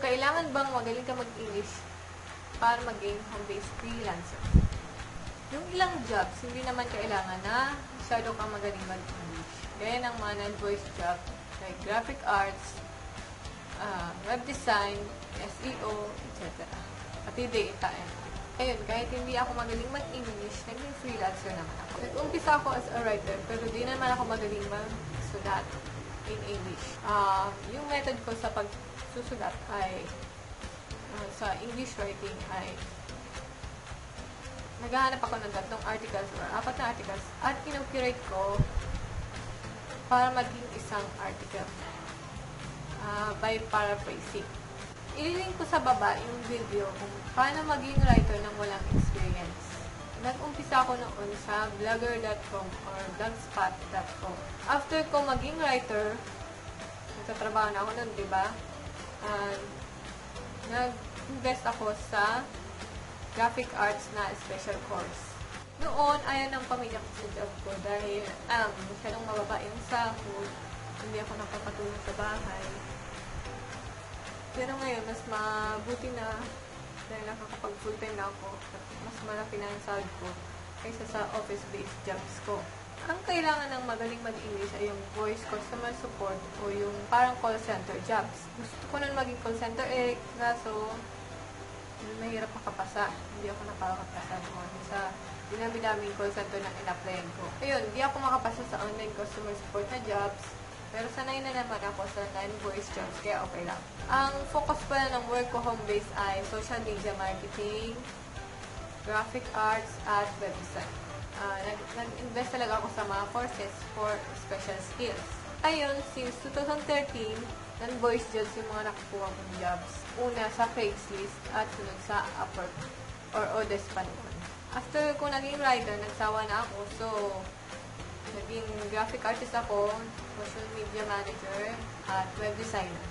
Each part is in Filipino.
Kailangan bang magaling ka mag-English para maging home-based freelancer? Yung ilang jobs, hindi naman kailangan na masyado kang magaling mag-English. Gaya ng mga non-voice job, like graphic arts, web design, SEO, etc. Pati data entry. Ayun, kahit hindi ako magaling mag-English, naging freelancer naman ako. Nag-umpisa ako as a writer, pero di naman ako magaling mag-sulat in English. Yung method ko sa pagsusulat ay, sa English writing ay, naghahanap ako ng 3 articles or 4 na articles at kinocurate ko para maging isang article by paraphrasing. Ililink ko sa baba yung video kung paano maging writer ng walang experience. Nag-umpisa ako noon sa blogger.com or blogspot.com. After ko maging writer, nagtatrabaho na ako noon, diba? Nag-invest ako sa graphic arts na special course. Noon, ayaw ng pamilya ko sa job ko dahil masyadong mababa yung sahod, hindi ako nakapatulong sa bahay. Pero ngayon, mas mabuti na dahil nakakapag full-time na ako at mas malaki na yung sahod ko kaysa sa office-based jobs ko. Ang kailangan ng magaling mag-English ay yung voice customer support o yung parang call center jobs. Gusto ko nun maging call center kaso mahirap makapasa. Hindi ako nakakapasa doon sa dinami-daming call center na in-applyan ko. Ayun, hindi ako makapasa sa online customer support na jobs. Pero sanay na naman ako sa non-voice jobs, kaya okay lang. Ang focus pala ng work ko home-based ay social media marketing, graphic arts, at web design. Nag-invest talaga ako sa mga courses for special skills. Ayun, since 2013, non-voice jobs yung mga nakukuha kong jobs. Una sa Craigslist at sunod sa Upwork or Odes pa noon. After ko naging writer, nagsawa na ako. So, naging graphic artist ako, social media manager, at web designer.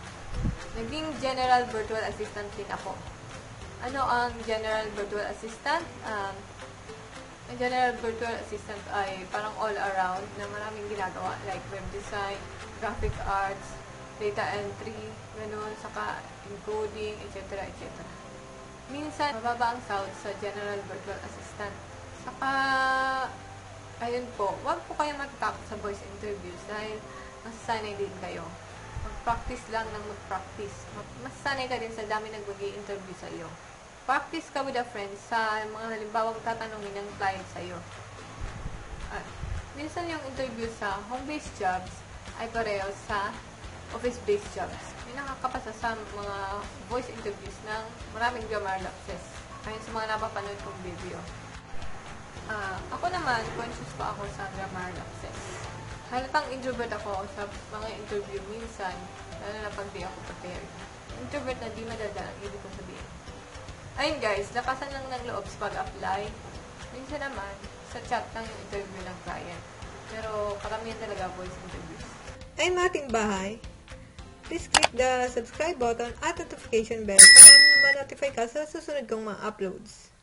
Naging general virtual assistant din ako. Ano ang general virtual assistant? Ang general virtual assistant ay parang all-around na maraming ginagawa like web design, graphic arts, data entry, ganun, saka encoding, etc. etc. Minsan, mababa ang sahod sa general virtual assistant. Saka, ayun po, wag po kayo matatakot sa voice interviews dahil masasanay din kayo. Mag-practice lang ng mag-practice. Masasanay ka din sa dami nag-interview sa iyo. Practice ka with a friend sa mga halimbawang tatanungin ng client sa iyo. Minsan yung interview sa home-based jobs ay pareho sa office-based jobs. May nakakapasa sa mga voice interviews ng maraming grammar lapses. Ayon sa mga napapanood kong video. Ako naman, conscious pa ako sa grammar lapses. Halatang introvert ako sa mga interview minsan, lalo na pag di ako prepared. Introvert na di madadala, ibig ko sabihin. Ayun guys, lakasan lang ng loob sa pag-apply. Minsan naman, sa chat lang yung interview ng client. Pero karamihan talaga voice interviews. Ay ating bahay, please click the subscribe button at notification bell para ma-notify ka sa susunod kong mga uploads.